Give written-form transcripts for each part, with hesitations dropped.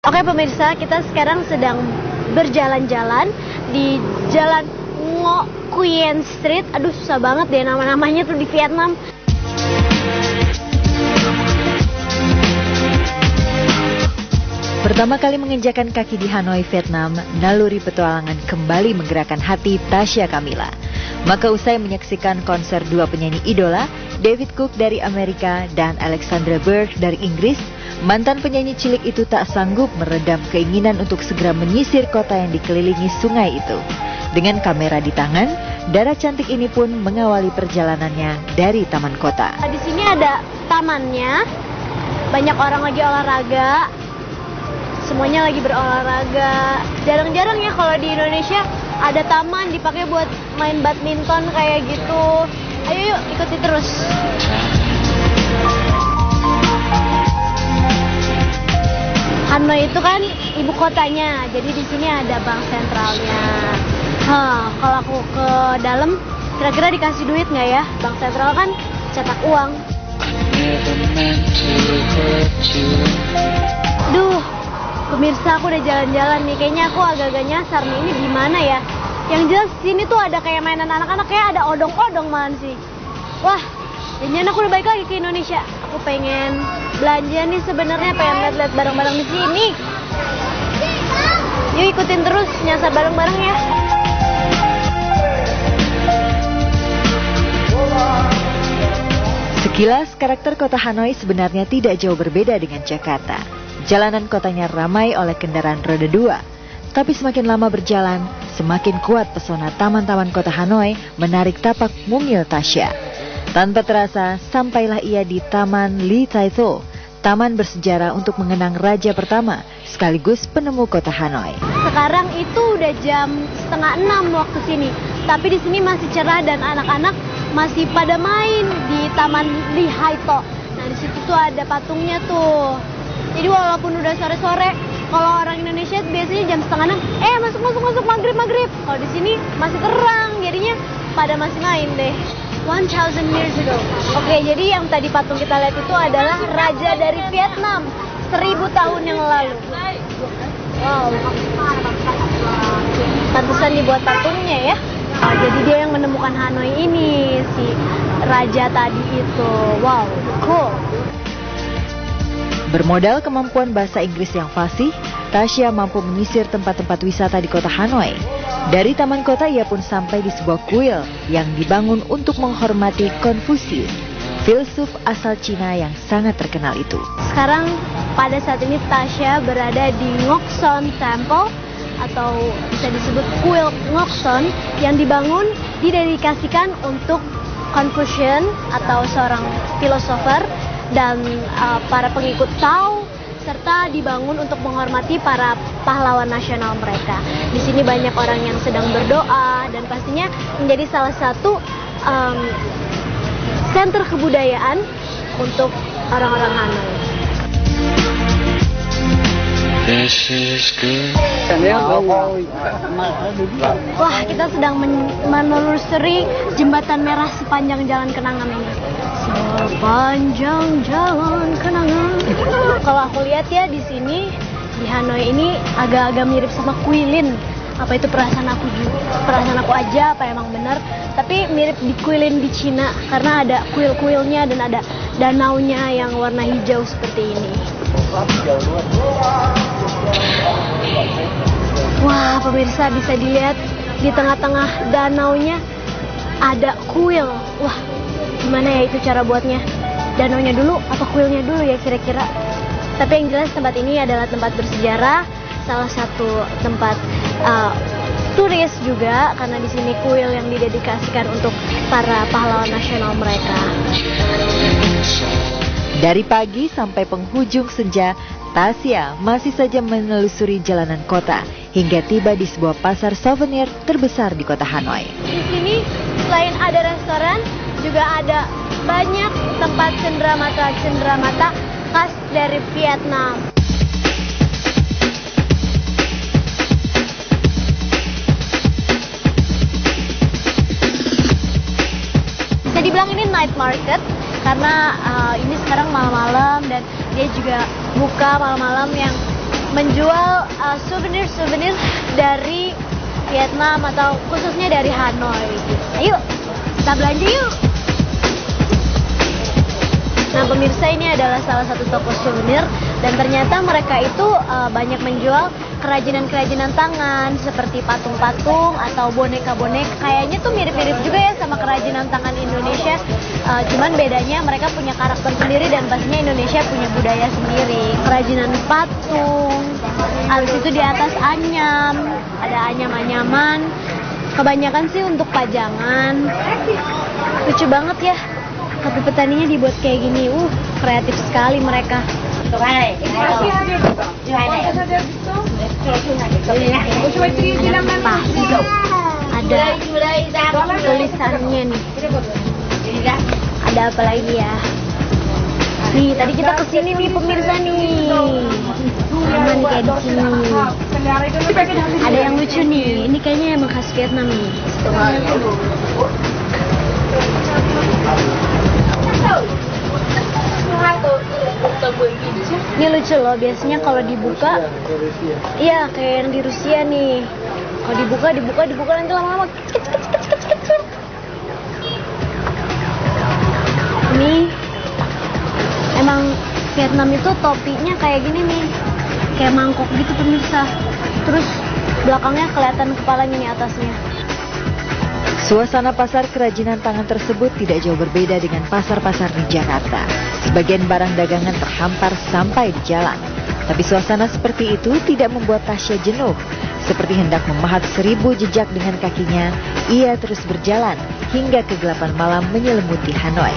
Oke pemirsa, kita sekarang sedang berjalan-jalan di Jalan Ngo Quyen Street. Aduh susah banget deh nama-namanya tuh di Vietnam. Pertama kali menginjakan kaki di Hanoi, Vietnam, naluri petualangan kembali menggerakkan hati Tasya Kamila. Maka usai menyaksikan konser dua penyanyi idola, David Cook dari Amerika dan Alexandra Burke dari Inggris, mantan penyanyi cilik itu tak sanggup meredam keinginan untuk segera menyisir kota yang dikelilingi sungai itu. Dengan kamera di tangan, Dara cantik ini pun mengawali perjalanannya dari taman kota. Di sini ada tamannya, banyak orang lagi olahraga. Semuanya lagi berolahraga. Jarang-jarang ya kalau di Indonesia ada taman dipakai buat main badminton kayak gitu. Ayo yuk ikuti terus. Hanoi itu kan ibu kotanya, jadi di sini ada bank sentralnya. Kalau aku ke dalam, kira-kira dikasih duit nggak ya? Bank sentral kan cetak uang. Duh. Pemirsa, aku udah jalan-jalan nih, kayaknya aku agak-agak nyasar nih, ini di mana ya? Yang jelas sini tuh ada kayak mainan anak-anak, kayak ada odong-odong malah sih. Wah, jangan aku udah balik lagi ke Indonesia. Aku pengen belanja nih sebenarnya, pengen lihat-lihat barang-barang di sini. Yuk ikutin terus, nyasar bareng-bareng ya. Sekilas, karakter kota Hanoi sebenarnya tidak jauh berbeda dengan Jakarta. Jalanan kotanya ramai oleh kendaraan roda dua. Tapi semakin lama berjalan, semakin kuat pesona taman-taman kota Hanoi menarik tapak mungil Tasya. Tanpa terasa, sampailah ia di Taman Ly Thai Tho, taman bersejarah untuk mengenang raja pertama, sekaligus penemu kota Hanoi. Sekarang itu udah jam 5:30 waktu sini, tapi di sini masih cerah dan anak-anak masih pada main di Taman Ly Thai Tho. Nah di situ tuh ada patungnya tuh. Jadi walaupun udah sore-sore, kalau orang Indonesia biasanya jam 5:30, masuk maghrib. Kalau di sini masih terang, jadinya pada masih main deh. 1000 years ago. Oke, jadi yang tadi patung kita lihat itu adalah raja dari Vietnam 1000 tahun yang lalu. Wow, pantesan dibuat patungnya ya. Jadi dia yang menemukan Hanoi ini, si raja tadi itu. Wow, cool. Bermodal kemampuan bahasa Inggris yang fasih, Tasya mampu menyisir tempat-tempat wisata di kota Hanoi. Dari taman kota ia pun sampai di sebuah kuil yang dibangun untuk menghormati Confucius, filsuf asal Cina yang sangat terkenal itu. Sekarang pada saat ini Tasya berada di Ngoc Son Temple atau bisa disebut kuil Ngoc Son yang dibangun didedikasikan untuk Confucius atau seorang filosofer dan para pengikut Tao, serta dibangun untuk menghormati para pahlawan nasional mereka. Di sini banyak orang yang sedang berdoa dan pastinya menjadi salah satu center kebudayaan untuk orang-orang Hanoi. Wah, kita sedang menelusuri jembatan merah sepanjang jalan kenangan ini. Sepanjang jalan kenangan. Kalau aku lihat ya di sini di Hanoi ini agak-agak mirip sama Guilin. Apa itu perasaan aku aja apa emang benar? Tapi mirip di Guilin di Cina karena ada kuil-kuilnya dan ada danaunya yang warna hijau seperti ini. Wah, pemirsa bisa dilihat di tengah-tengah danaunya ada kuil. Wah, gimana ya itu cara buatnya? Danaunya dulu atau kuilnya dulu ya kira-kira? Tapi yang jelas tempat ini adalah tempat bersejarah, salah satu tempat turis juga karena di sini kuil yang didedikasikan untuk para pahlawan nasional mereka. Dari pagi sampai penghujung senja, Tasya masih saja menelusuri jalanan kota hingga tiba di sebuah pasar souvenir terbesar di kota Hanoi. Di sini selain ada restoran, juga ada banyak tempat cenderamata khas dari Vietnam. Bisa dibilang ini night market karena ini sekarang malam-malam dan dia juga buka malam-malam yang menjual souvenir-souvenir dari Vietnam atau khususnya dari Hanoi gitu. Ayo, kita belanja yuk. Nah pemirsa, ini adalah salah satu toko souvenir dan ternyata mereka itu banyak menjual kerajinan-kerajinan tangan seperti patung-patung atau boneka-boneka. Kayaknya tuh mirip-mirip juga ya sama kerajinan tangan Indonesia. Cuman bedanya mereka punya karakter sendiri dan pastinya Indonesia punya budaya sendiri. Kerajinan patung, habis itu di atas anyam, ada anyam-anyaman. Kebanyakan sih untuk pajangan. Lucu banget ya. Kopi petaninya dibuat kayak gini, kreatif sekali mereka. Ada tulisannya nih. Ada apa lagi ya? Nih, tadi kita kesini nih pemirsa nih. Aman kayak di sini. Ada yang lucu nih. Ini kayaknya emang khas Vietnam nih. Ini lucu loh, biasanya kalau dibuka, iya kayak yang di Rusia nih. Kalau dibuka nanti lama-lama kecil. Ini emang Vietnam itu topinya kayak gini nih, kayak mangkok gitu pemirsa. Terus belakangnya kelihatan kepalanya nih atasnya. Suasana pasar kerajinan tangan tersebut tidak jauh berbeda dengan pasar-pasar di Jakarta. Sebagian barang dagangan terhampar sampai di jalan. Tapi suasana seperti itu tidak membuat Tasya jenuh. Seperti hendak memahat 1000 jejak dengan kakinya, ia terus berjalan hingga kegelapan malam menyelimuti Hanoi.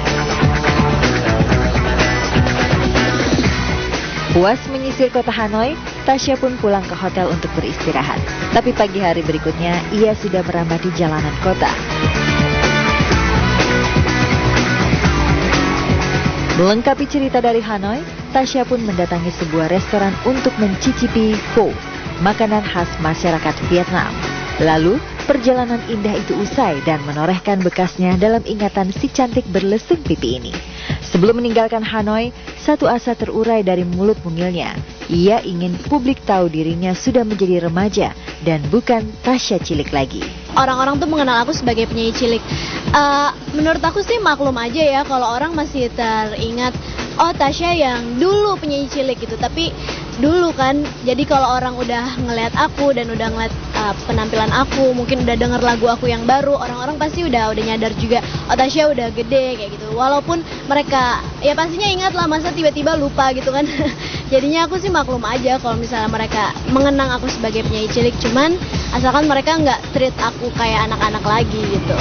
Puas menyisir kota Hanoi, Tasya pun pulang ke hotel untuk beristirahat. Tapi pagi hari berikutnya, ia sudah merambah di jalanan kota. Melengkapi cerita dari Hanoi, Tasya pun mendatangi sebuah restoran untuk mencicipi pho, makanan khas masyarakat Vietnam. Lalu, perjalanan indah itu usai dan menorehkan bekasnya dalam ingatan si cantik berlesung pipi ini. Sebelum meninggalkan Hanoi, satu asa terurai dari mulut mungilnya. Ia ingin publik tahu dirinya sudah menjadi remaja dan bukan Tasya cilik lagi. Orang-orang tuh mengenal aku sebagai penyanyi cilik. Menurut aku sih maklum aja ya kalau orang masih teringat, oh Tasya yang dulu penyanyi cilik gitu. Tapi dulu kan, jadi kalau orang udah ngeliat aku dan udah ngeliat penampilan aku, mungkin udah denger lagu aku yang baru, orang-orang pasti udah nyadar juga, oh Tasya udah gede kayak gitu. Walaupun mereka ya pastinya ingat lah, masa tiba-tiba lupa gitu kan. Jadinya aku sih maklum aja kalau misalnya mereka mengenang aku sebagai penyanyi cilik, cuman asalkan mereka nggak treat aku kayak anak-anak lagi gitu.